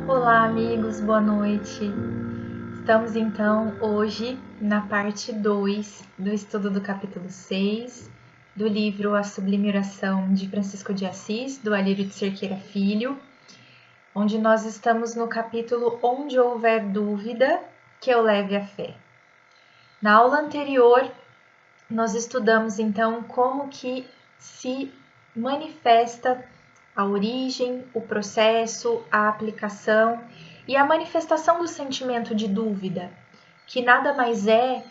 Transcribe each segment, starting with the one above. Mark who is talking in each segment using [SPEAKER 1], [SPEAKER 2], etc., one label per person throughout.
[SPEAKER 1] Olá, amigos, boa noite. Estamos então hoje na parte 2 do estudo do capítulo 6 do livro A Sublime Oração de Francisco de Assis, do Alírio de Cerqueira Filho, onde nós estamos no capítulo Onde Houver Dúvida, que eu leve a fé. Na aula anterior, nós estudamos então como que se manifesta a origem, o processo, a aplicação e a manifestação do sentimento de dúvida, que nada mais é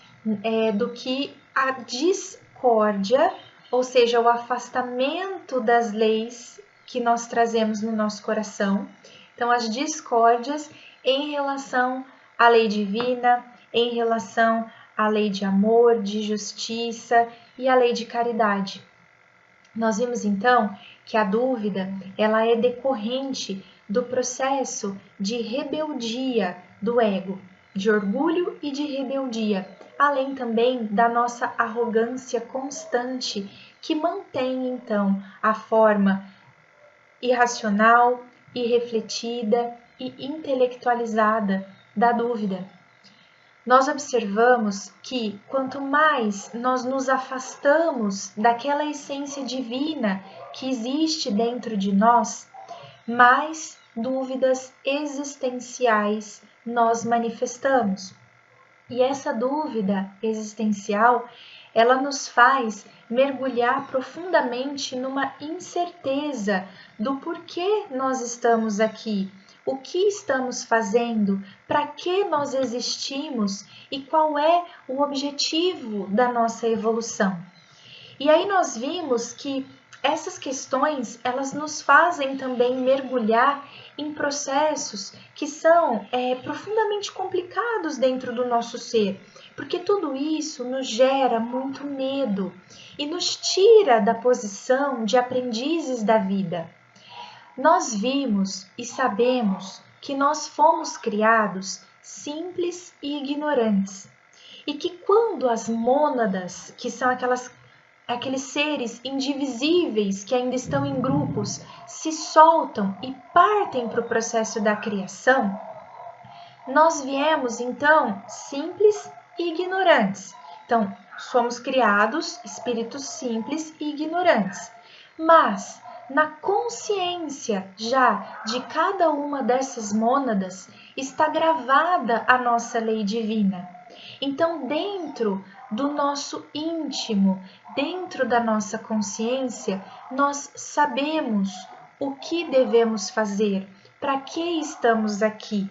[SPEAKER 1] do que a discórdia, ou seja, o afastamento das leis que nós trazemos no nosso coração. Então, as discórdias em relação à lei divina, em relação à lei de amor, de justiça e à lei de caridade. Nós vimos então que a dúvida ela é decorrente do processo de rebeldia do ego, de orgulho e de rebeldia, além também da nossa arrogância constante que mantém então a forma irracional, irrefletida e intelectualizada da dúvida. Nós observamos que quanto mais nós nos afastamos daquela essência divina que existe dentro de nós, mais dúvidas existenciais nós manifestamos. E essa dúvida existencial, ela nos faz mergulhar profundamente numa incerteza do porquê nós estamos aqui, o que estamos fazendo, para que nós existimos e qual é o objetivo da nossa evolução. E aí nós vimos que essas questões, elas nos fazem também mergulhar em processos que são profundamente complicados dentro do nosso ser, porque tudo isso nos gera muito medo e nos tira da posição de aprendizes da vida. Nós vimos e sabemos que nós fomos criados simples e ignorantes, e que quando as mônadas, que são aqueles seres indivisíveis que ainda estão em grupos, se soltam e partem para o processo da criação, nós viemos então simples e ignorantes. Então, somos criados espíritos simples e ignorantes, mas na consciência já de cada uma dessas mônadas está gravada a nossa lei divina. Então, dentro do nosso íntimo, dentro da nossa consciência, nós sabemos o que devemos fazer, para que estamos aqui.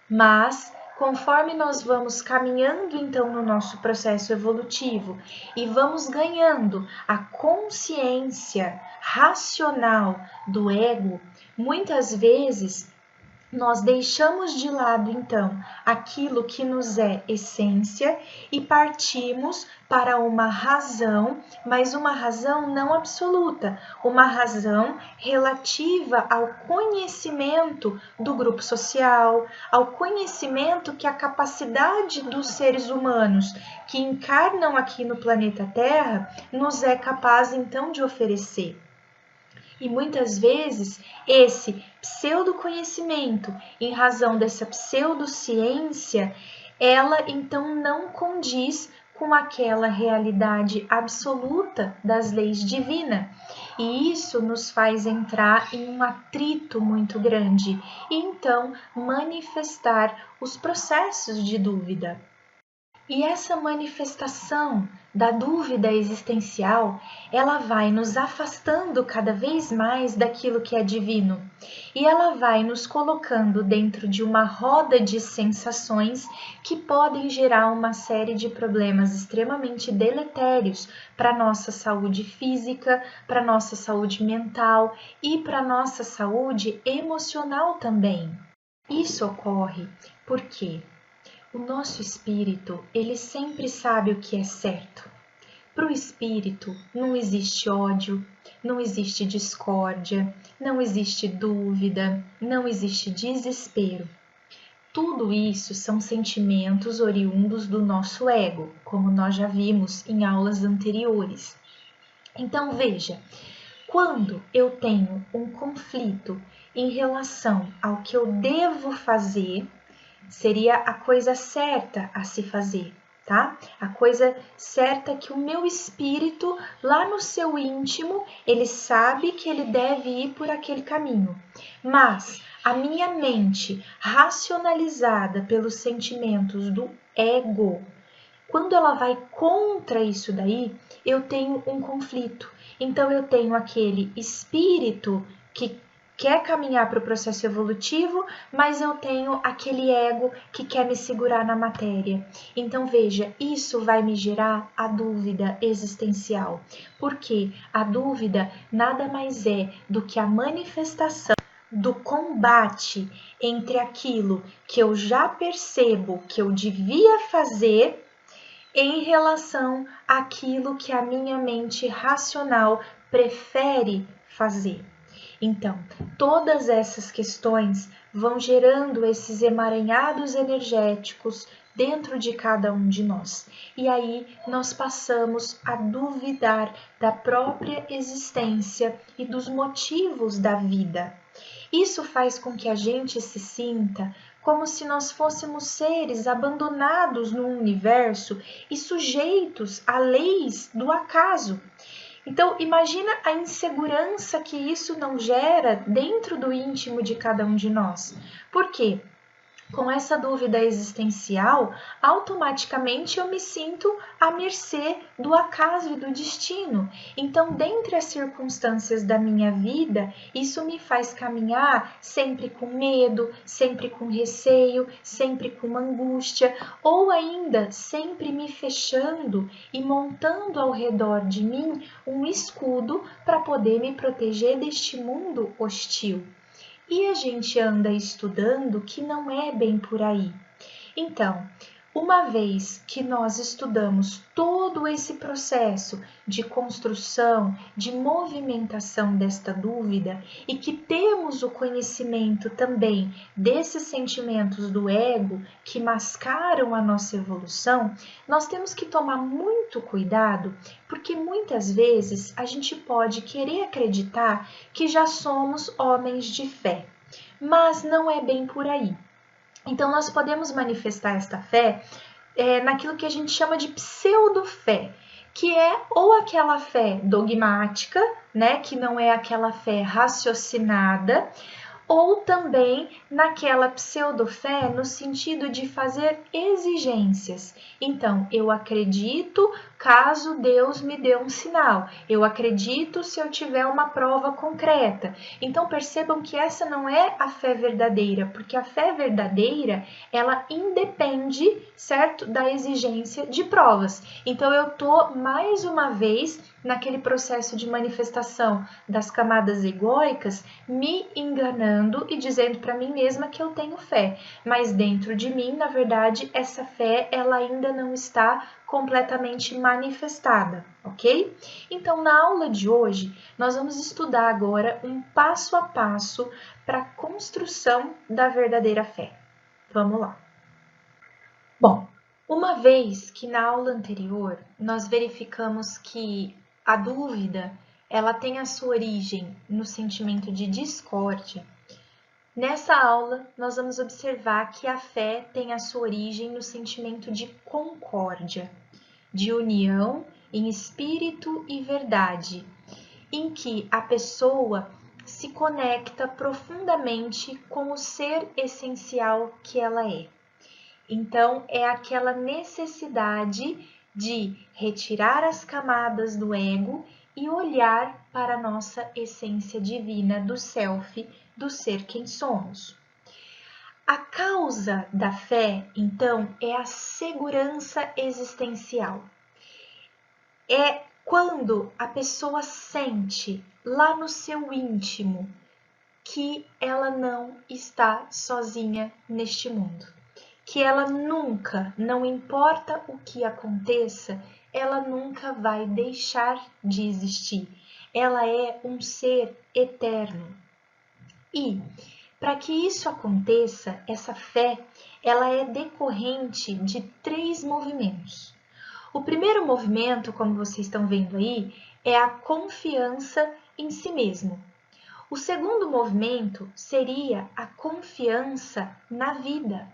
[SPEAKER 1] Mas, conforme nós vamos caminhando então no nosso processo evolutivo e vamos ganhando a consciência racional do ego, muitas vezes nós deixamos de lado então aquilo que nos é essência e partimos para uma razão, mas uma razão não absoluta, uma razão relativa ao conhecimento do grupo social, ao conhecimento que a capacidade dos seres humanos que encarnam aqui no planeta Terra nos é capaz então de oferecer. E muitas vezes esse pseudoconhecimento, em razão dessa pseudociência, ela então não condiz com aquela realidade absoluta das leis divinas. E isso nos faz entrar em um atrito muito grande e então manifestar os processos de dúvida. E essa manifestação da dúvida existencial, ela vai nos afastando cada vez mais daquilo que é divino. E ela vai nos colocando dentro de uma roda de sensações que podem gerar uma série de problemas extremamente deletérios para a nossa saúde física, para a nossa saúde mental e para a nossa saúde emocional também. Isso ocorre porque o nosso espírito, ele sempre sabe o que é certo. Para o espírito não existe ódio, não existe discórdia, não existe dúvida, não existe desespero. Tudo isso são sentimentos oriundos do nosso ego, como nós já vimos em aulas anteriores. Então veja, quando eu tenho um conflito em relação ao que eu devo fazer, seria a coisa certa a se fazer, tá? A coisa certa que o meu espírito, lá no seu íntimo, ele sabe que ele deve ir por aquele caminho. Mas a minha mente, racionalizada pelos sentimentos do ego, quando ela vai contra isso daí, eu tenho um conflito. Então eu tenho aquele espírito que quer caminhar para o processo evolutivo, mas eu tenho aquele ego que quer me segurar na matéria. Então veja, isso vai me gerar a dúvida existencial. Porque a dúvida nada mais é do que a manifestação do combate entre aquilo que eu já percebo que eu devia fazer em relação àquilo que a minha mente racional prefere fazer. Então, todas essas questões vão gerando esses emaranhados energéticos dentro de cada um de nós. E aí nós passamos a duvidar da própria existência e dos motivos da vida. Isso faz com que a gente se sinta como se nós fôssemos seres abandonados no universo e sujeitos a leis do acaso. Então, imagina a insegurança que isso não gera dentro do íntimo de cada um de nós. Por quê? Com essa dúvida existencial, automaticamente eu me sinto à mercê do acaso e do destino. Então, dentre as circunstâncias da minha vida, isso me faz caminhar sempre com medo, sempre com receio, sempre com angústia, ou ainda sempre me fechando e montando ao redor de mim um escudo para poder me proteger deste mundo hostil. E a gente anda estudando que não é bem por aí. Então, uma vez que nós estudamos todo esse processo de construção, de movimentação desta dúvida e que temos o conhecimento também desses sentimentos do ego que mascaram a nossa evolução, nós temos que tomar muito cuidado, porque muitas vezes a gente pode querer acreditar que já somos homens de fé, mas não é bem por aí. Então, nós podemos manifestar esta fé naquilo que a gente chama de pseudo-fé, que é ou aquela fé dogmática, né, que não é aquela fé raciocinada, ou também naquela pseudo-fé no sentido de fazer exigências. Então, eu acredito caso Deus me dê um sinal, eu acredito se eu tiver uma prova concreta. Então, percebam que essa não é a fé verdadeira, porque a fé verdadeira, ela independe, certo, da exigência de provas. Então, eu tô mais uma vez naquele processo de manifestação das camadas egóicas, me enganando e dizendo para mim mesma que eu tenho fé, mas dentro de mim, na verdade, essa fé ela ainda não está completamente manifestada, ok? Então, na aula de hoje, nós vamos estudar agora um passo a passo para a construção da verdadeira fé. Vamos lá. Bom, uma vez que na aula anterior nós verificamos que a dúvida ela tem a sua origem no sentimento de discórdia, nessa aula nós vamos observar que a fé tem a sua origem no sentimento de concórdia, de união em espírito e verdade, em que a pessoa se conecta profundamente com o ser essencial que ela é. Então, é aquela necessidade de retirar as camadas do ego e olhar para a nossa essência divina do self, do ser quem somos. A causa da fé, então, é a segurança existencial. É quando a pessoa sente lá no seu íntimo que ela não está sozinha neste mundo. Que ela nunca, não importa o que aconteça, ela nunca vai deixar de existir. Ela é um ser eterno. E Para que isso aconteça, essa fé, ela é decorrente de 3 movimentos. O primeiro movimento, como vocês estão vendo aí, é a confiança em si mesmo. O segundo movimento seria a confiança na vida.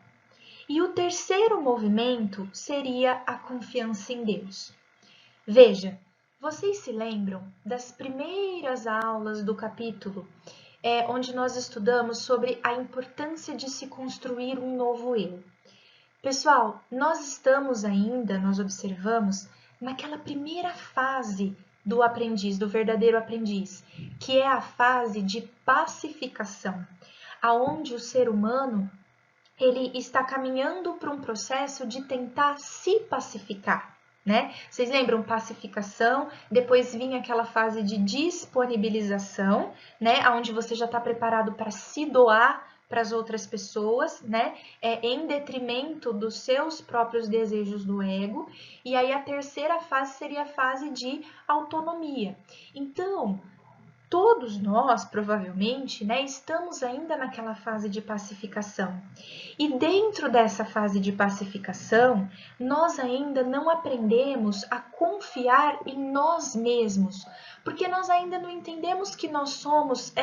[SPEAKER 1] E o terceiro movimento seria a confiança em Deus. Veja, vocês se lembram das primeiras aulas do capítulo, onde nós estudamos sobre a importância de se construir um novo eu? Pessoal, nós observamos naquela primeira fase do aprendiz, do verdadeiro aprendiz, que é a fase de pacificação, aonde o ser humano ele está caminhando para um processo de tentar se pacificar, né? Vocês lembram pacificação, depois vinha aquela fase de disponibilização, né? Onde você já está preparado para se doar para as outras pessoas, né? Em detrimento dos seus próprios desejos do ego. E aí a terceira fase seria a fase de autonomia. Então, todos nós, provavelmente, né, estamos ainda naquela fase de pacificação. E dentro dessa fase de pacificação, nós ainda não aprendemos a confiar em nós mesmos, porque nós ainda não entendemos que nós somos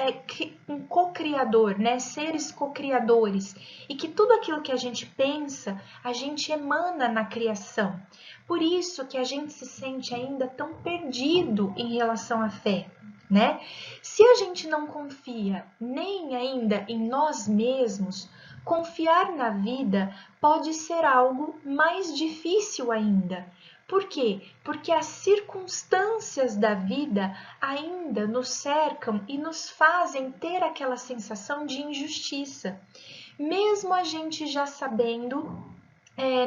[SPEAKER 1] um co-criador, né, seres co-criadores, e que tudo aquilo que a gente pensa, a gente emana na criação. Por isso que a gente se sente ainda tão perdido em relação à fé, né? Se a gente não confia nem ainda em nós mesmos, confiar na vida pode ser algo mais difícil ainda. Por quê? Porque as circunstâncias da vida ainda nos cercam e nos fazem ter aquela sensação de injustiça. Mesmo a gente já sabendo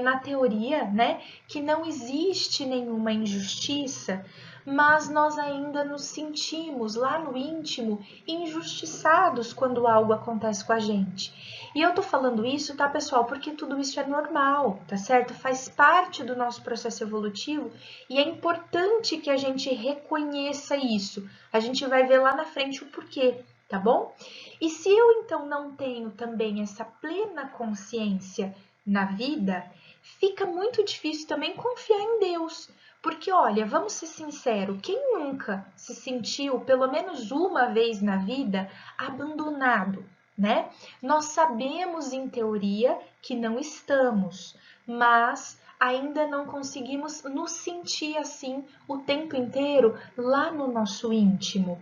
[SPEAKER 1] na teoria, né, que não existe nenhuma injustiça, mas nós ainda nos sentimos lá no íntimo injustiçados quando algo acontece com a gente. E eu tô falando isso, tá, pessoal, porque tudo isso é normal, tá certo? Faz parte do nosso processo evolutivo e é importante que a gente reconheça isso. A gente vai ver lá na frente o porquê, tá bom? E se eu então não tenho também essa plena consciência na vida, fica muito difícil também confiar em Deus. Porque, olha, vamos ser sinceros, quem nunca se sentiu, pelo menos uma vez na vida, abandonado, né? Nós sabemos, em teoria, que não estamos, mas ainda não conseguimos nos sentir assim o tempo inteiro lá no nosso íntimo.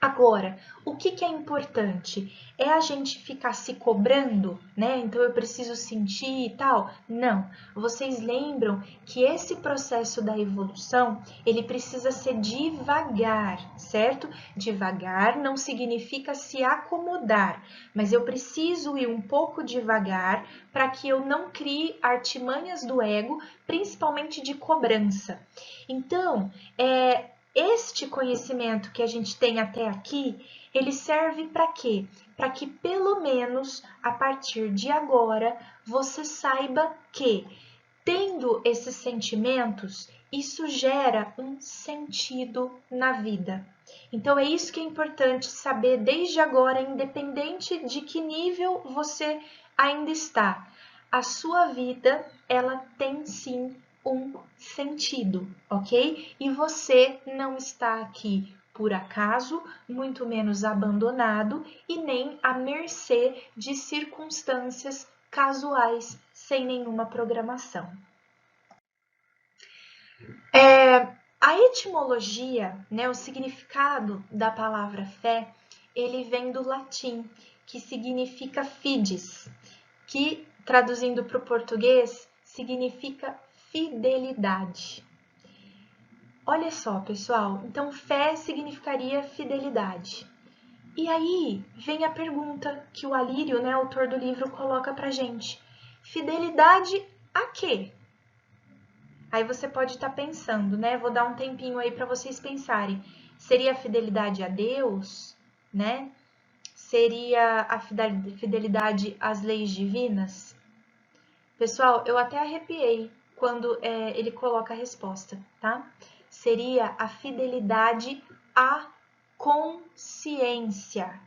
[SPEAKER 1] Agora, o que é importante? É a gente ficar se cobrando, né? Então eu preciso sentir e tal? Não. Vocês lembram que esse processo da evolução, ele precisa ser devagar, certo? Devagar não significa se acomodar, mas eu preciso ir um pouco devagar para que eu não crie artimanhas do ego, principalmente de cobrança. Então, este conhecimento que a gente tem até aqui, ele serve para quê? Para que pelo menos a partir de agora você saiba que, tendo esses sentimentos, isso gera um sentido na vida. Então é isso que é importante saber desde agora, independente de que nível você ainda está. A sua vida, ela tem sim um sentido, ok? E você não está aqui por acaso, muito menos abandonado e nem à mercê de circunstâncias casuais sem nenhuma programação. A etimologia, né, o significado da palavra fé, ele vem do latim, que significa fides, que traduzindo para o português significa fidelidade. Olha só, pessoal, então fé significaria fidelidade. E aí vem a pergunta que o Alírio, né, autor do livro, coloca pra gente. Fidelidade a quê? Aí você pode estar pensando, né? Vou dar um tempinho aí para vocês pensarem. Seria a fidelidade a Deus, né? Seria a fidelidade às leis divinas? Pessoal, eu até arrepiei quando ele coloca a resposta, tá? Seria a fidelidade à consciência.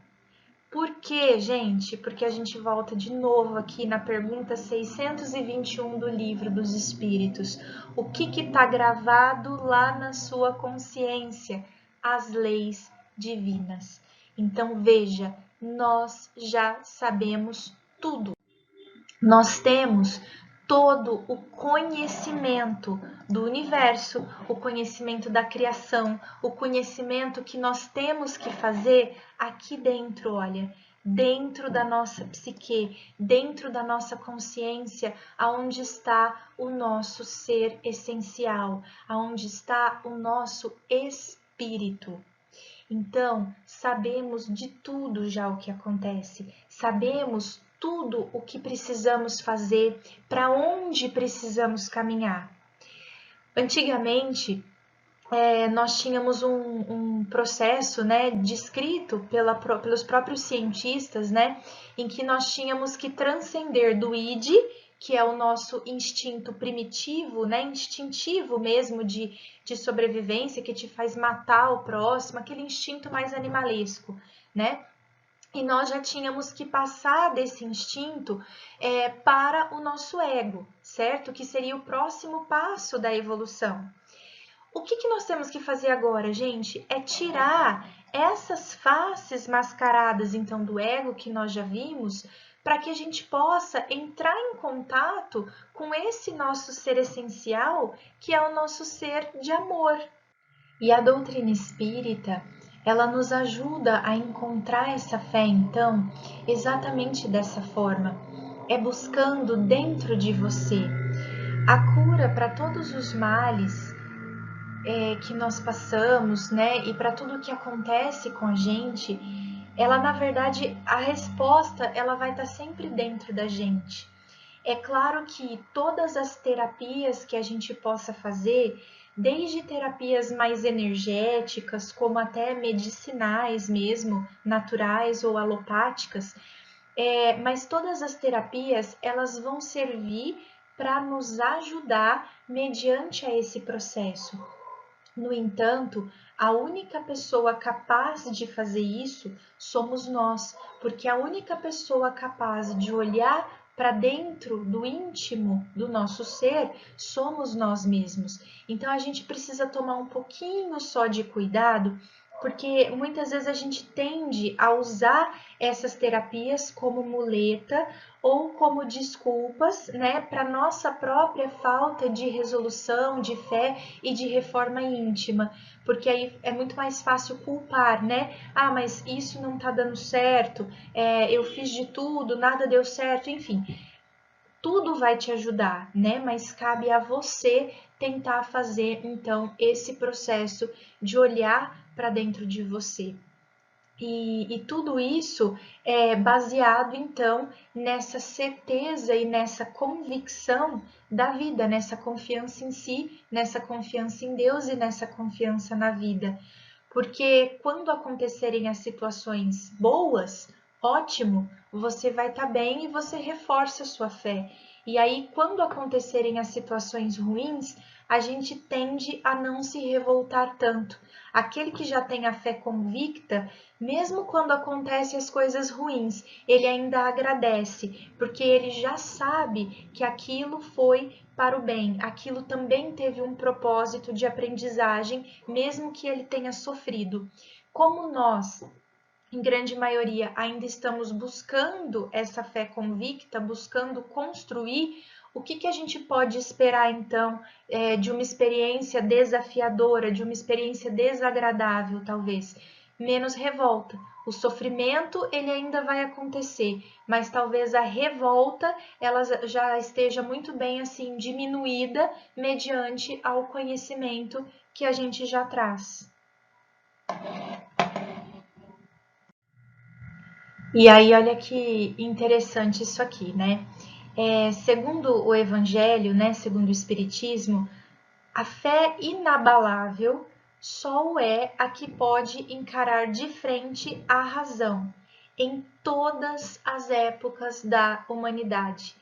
[SPEAKER 1] Por quê, gente? Porque a gente volta de novo aqui na pergunta 621 do Livro dos Espíritos. O que está gravado lá na sua consciência? As leis divinas. Então, veja, nós já sabemos tudo. Nós temos todo o conhecimento do universo, o conhecimento da criação, o conhecimento que nós temos que fazer aqui dentro, olha, dentro da nossa psique, dentro da nossa consciência, aonde está o nosso ser essencial, aonde está o nosso espírito. Então, sabemos de tudo já o que acontece, sabemos tudo o que precisamos fazer, para onde precisamos caminhar. Antigamente, nós tínhamos um processo, né, descrito pelos próprios cientistas, né, em que nós tínhamos que transcender do id, que é o nosso instinto primitivo, né, instintivo mesmo de sobrevivência, que te faz matar o próximo, aquele instinto mais animalesco, né? E nós já tínhamos que passar desse instinto para o nosso ego, certo? Que seria o próximo passo da evolução. O que nós temos que fazer agora, gente? É tirar essas faces mascaradas, então, do ego que nós já vimos, para que a gente possa entrar em contato com esse nosso ser essencial, que é o nosso ser de amor. E a doutrina espírita, ela nos ajuda a encontrar essa fé, então, exatamente dessa forma. É buscando dentro de você a cura para todos os males que nós passamos, né? E para tudo que acontece com a gente, ela, na verdade, a resposta, ela vai estar sempre dentro da gente. É claro que todas as terapias que a gente possa fazer, desde terapias mais energéticas, como até medicinais mesmo, naturais ou alopáticas, mas todas as terapias, elas vão servir para nos ajudar mediante a esse processo. No entanto, a única pessoa capaz de fazer isso somos nós, porque a única pessoa capaz de olhar para dentro do íntimo do nosso ser somos nós mesmos. Então a gente precisa tomar um pouquinho só de cuidado, porque muitas vezes a gente tende a usar essas terapias como muleta ou como desculpas, né, para nossa própria falta de resolução, de fé e de reforma íntima, porque aí é muito mais fácil culpar, né? Ah, mas isso não tá dando certo, eu fiz de tudo, nada deu certo, enfim. Tudo vai te ajudar, né? Mas cabe a você tentar fazer, então, esse processo de olhar para dentro de você. E tudo isso é baseado, então, nessa certeza e nessa convicção da vida, nessa confiança em si, nessa confiança em Deus e nessa confiança na vida. Porque quando acontecerem as situações boas, ótimo, você vai estar bem e você reforça a sua fé. E aí, quando acontecerem as situações ruins, a gente tende a não se revoltar tanto. Aquele que já tem a fé convicta, mesmo quando acontecem as coisas ruins, ele ainda agradece, porque ele já sabe que aquilo foi para o bem, aquilo também teve um propósito de aprendizagem, mesmo que ele tenha sofrido. Como nós, em grande maioria, ainda estamos buscando essa fé convicta, buscando construir, o que a gente pode esperar, então, de uma experiência desafiadora, de uma experiência desagradável, talvez? Menos revolta. O sofrimento, ele ainda vai acontecer, mas talvez a revolta, ela já esteja muito bem, assim, diminuída mediante ao conhecimento que a gente já traz. E aí, olha que interessante isso aqui, né? Segundo o Evangelho, né, segundo o Espiritismo, a fé inabalável só é a que pode encarar de frente a razão em todas as épocas da humanidade.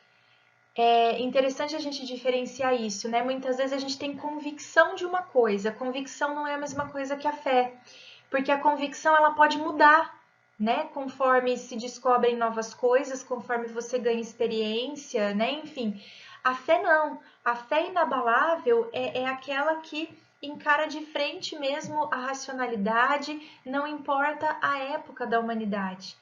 [SPEAKER 1] É interessante a gente diferenciar isso, né? Muitas vezes a gente tem convicção de uma coisa, a convicção não é a mesma coisa que a fé, porque a convicção ela pode mudar. né? Conforme se descobrem novas coisas, conforme você ganha experiência, né? Enfim, a fé não. A fé inabalável é aquela que encara de frente mesmo a racionalidade, não importa a época da humanidade.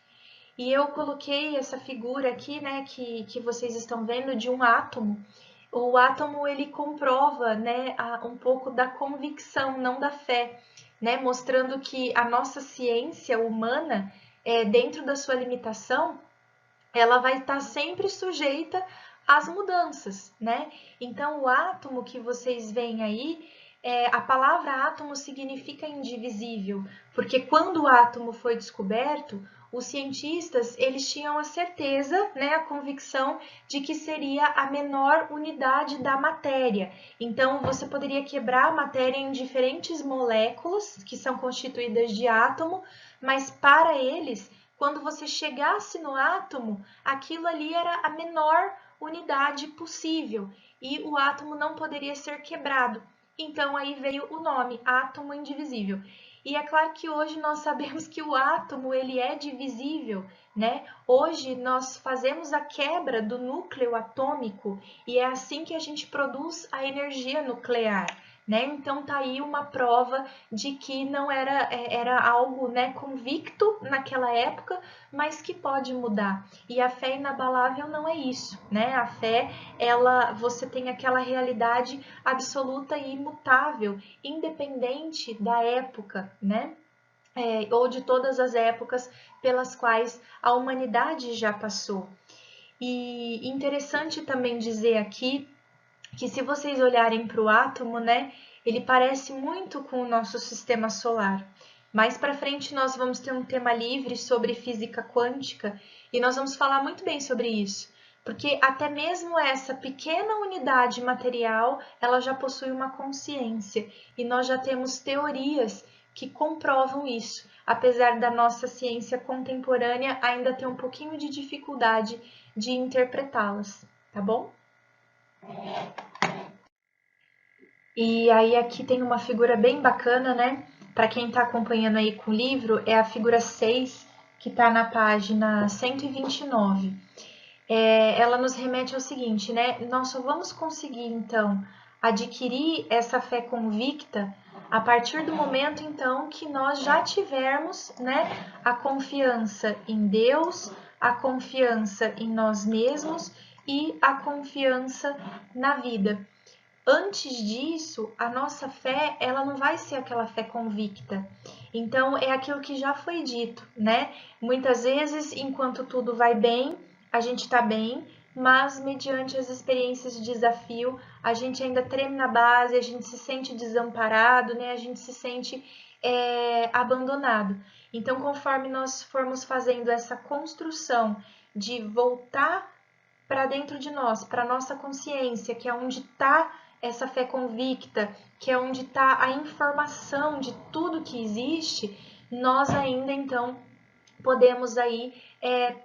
[SPEAKER 1] E eu coloquei essa figura aqui, né, que vocês estão vendo, de um átomo. O átomo, ele comprova, né, um pouco da convicção, não da fé, né, mostrando que a nossa ciência humana, dentro da sua limitação, ela vai estar sempre sujeita às mudanças, né? Então, o átomo que vocês veem aí, a palavra átomo significa indivisível, porque quando o átomo foi descoberto, os cientistas, eles tinham a certeza, né, a convicção de que seria a menor unidade da matéria. Então, você poderia quebrar a matéria em diferentes moléculas, que são constituídas de átomo, mas para eles, quando você chegasse no átomo, aquilo ali era a menor unidade possível e o átomo não poderia ser quebrado. Então aí veio o nome, átomo indivisível. E é claro que hoje nós sabemos que o átomo ele é divisível, né? Hoje nós fazemos a quebra do núcleo atômico e é assim que a gente produz a energia nuclear, né? Então tá aí uma prova de que não era algo, né, convicto naquela época, mas que pode mudar. E a fé inabalável não é isso, né? A fé, você tem aquela realidade absoluta e imutável, independente da época, né? Ou de todas as épocas pelas quais a humanidade já passou. E interessante também dizer aqui que se vocês olharem para o átomo, né, ele parece muito com o nosso sistema solar. Mais para frente nós vamos ter um tema livre sobre física quântica e nós vamos falar muito bem sobre isso, porque até mesmo essa pequena unidade material, ela já possui uma consciência e nós já temos teorias que comprovam isso, apesar da nossa ciência contemporânea ainda ter um pouquinho de dificuldade de interpretá-las, tá bom? E aí aqui tem uma figura bem bacana, né? Para quem está acompanhando aí com o livro, é a figura 6, que está na página 129. Ela nos remete ao seguinte, né? Nós só vamos conseguir, então, adquirir essa fé convicta a partir do momento, então, que nós já tivermos, né, a confiança em Deus, a confiança em nós mesmos e a confiança na vida. Antes disso, a nossa fé, ela não vai ser aquela fé convicta. Então, é aquilo que já foi dito, né? Muitas vezes, enquanto tudo vai bem, a gente está bem, mas mediante as experiências de desafio, a gente ainda treme na base, a gente se sente desamparado, né? A gente se sente abandonado. Então, conforme nós formos fazendo essa construção de voltar para dentro de nós, para nossa consciência, que é onde está essa fé convicta, que é onde está a informação de tudo que existe, nós ainda então podemos aí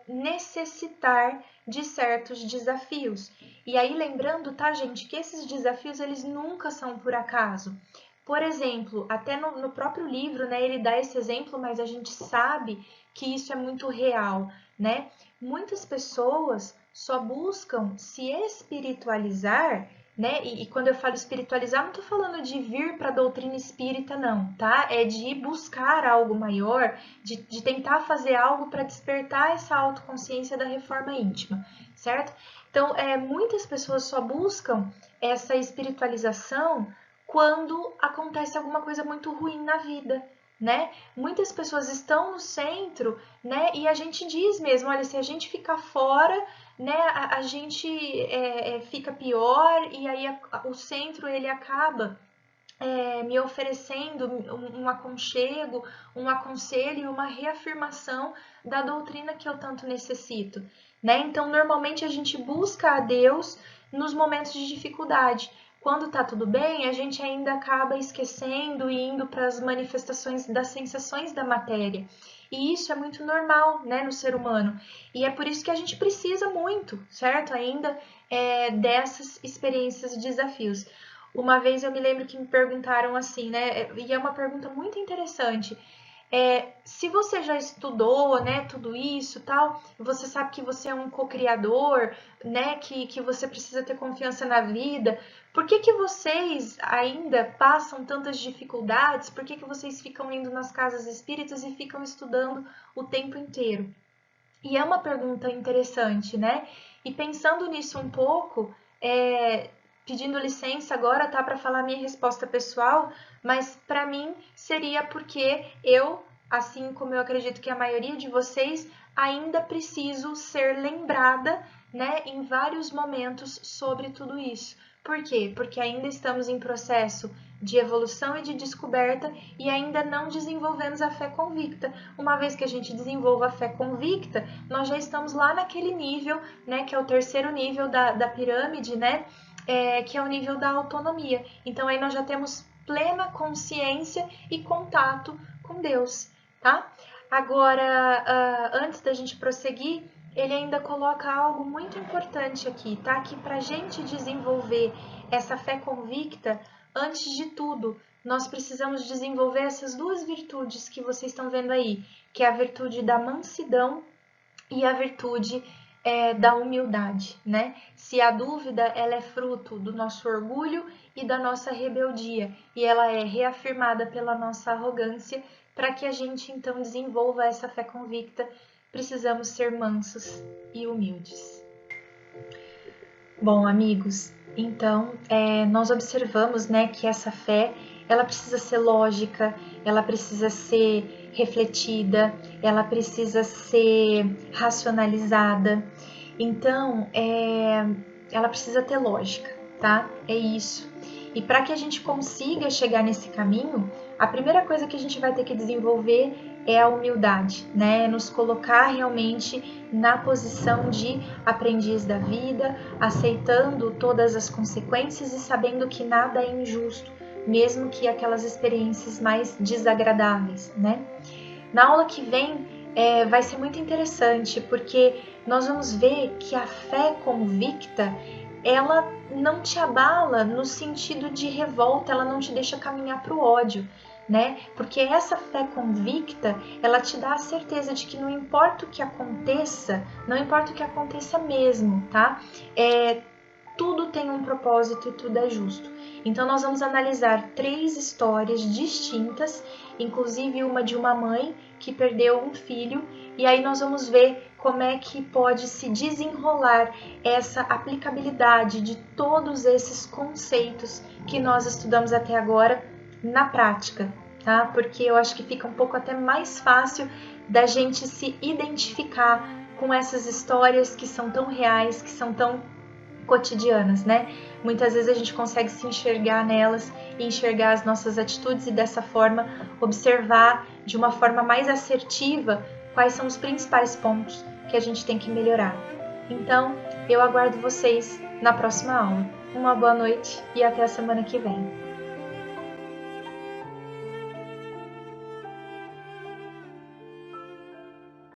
[SPEAKER 1] necessitar de certos desafios. E aí lembrando, tá, gente, que esses desafios eles nunca são por acaso. Por exemplo, até no próprio livro, né, ele dá esse exemplo, mas a gente sabe que isso é muito real, né? Muitas pessoas só buscam se espiritualizar, né? E quando eu falo espiritualizar, não estou falando de vir para a doutrina espírita, não, tá? É de buscar algo maior, de tentar fazer algo para despertar essa autoconsciência da reforma íntima, certo? Então, muitas pessoas só buscam essa espiritualização quando acontece alguma coisa muito ruim na vida, né? Muitas pessoas estão no centro, né? E a gente diz mesmo, olha, se a gente ficar fora, né, a gente fica pior e aí o centro ele acaba me oferecendo um aconchego, um aconselho e uma reafirmação da doutrina que eu tanto necessito, né? Então, normalmente a gente busca a Deus nos momentos de dificuldade. Quando tá tudo bem, a gente ainda acaba esquecendo e indo para as manifestações das sensações da matéria. E isso é muito normal, né, no ser humano. E é por isso que a gente precisa muito, certo? Ainda dessas experiências e desafios. Uma vez eu me lembro que me perguntaram assim, né? E é uma pergunta muito interessante. Se você já estudou, né, tudo isso, tal, você sabe que você é um co-criador, né, que você precisa ter confiança na vida. Por que vocês ainda passam tantas dificuldades? Por que vocês ficam indo nas casas espíritas e ficam estudando o tempo inteiro? E é uma pergunta interessante, né? E pensando nisso um pouco, pedindo licença agora, tá, para falar minha resposta pessoal, mas para mim seria porque eu, assim como eu acredito que a maioria de vocês, ainda preciso ser lembrada, né, em vários momentos sobre tudo isso. Por quê? Porque ainda estamos em processo de evolução e de descoberta e ainda não desenvolvemos a fé convicta. Uma vez que a gente desenvolva a fé convicta, nós já estamos lá naquele nível, né, que é o terceiro nível da pirâmide, né, que é o nível da autonomia. Então aí nós já temos plena consciência e contato com Deus, tá? Agora, antes da gente prosseguir, ele ainda coloca algo muito importante aqui, tá? Que para a gente desenvolver essa fé convicta, antes de tudo, nós precisamos desenvolver essas duas virtudes que vocês estão vendo aí, que é a virtude da mansidão e a virtude da humildade, né? Se a dúvida ela é fruto do nosso orgulho e da nossa rebeldia, e ela é reafirmada pela nossa arrogância, para que a gente então desenvolva essa fé convicta, precisamos ser mansos e humildes. Bom, amigos, então nós observamos, né, que essa fé ela precisa ser lógica, ela precisa ser refletida, ela precisa ser racionalizada. Então, ela precisa ter lógica, tá? É isso. E para que a gente consiga chegar nesse caminho, a primeira coisa que a gente vai ter que desenvolver é a humildade, né? Nos colocar realmente na posição de aprendiz da vida, aceitando todas as consequências e sabendo que nada é injusto, mesmo que aquelas experiências mais desagradáveis, né? Na aula que vem vai ser muito interessante, porque nós vamos ver que a fé convicta, ela não te abala no sentido de revolta, ela não te deixa caminhar para o ódio, né? Porque essa fé convicta, ela te dá a certeza de que não importa o que aconteça, não importa o que aconteça mesmo, tá? Tudo tem um propósito e tudo é justo. Então nós vamos analisar 3 histórias distintas, inclusive uma de uma mãe que perdeu um filho, e aí nós vamos ver como é que pode se desenrolar essa aplicabilidade de todos esses conceitos que nós estudamos até agora na prática, tá? Porque eu acho que fica um pouco até mais fácil da gente se identificar com essas histórias que são tão reais, que são tão cotidianas, né? Muitas vezes a gente consegue se enxergar nelas e enxergar as nossas atitudes e dessa forma observar de uma forma mais assertiva quais são os principais pontos que a gente tem que melhorar. Então, eu aguardo vocês na próxima aula. Uma boa noite e até a semana que vem.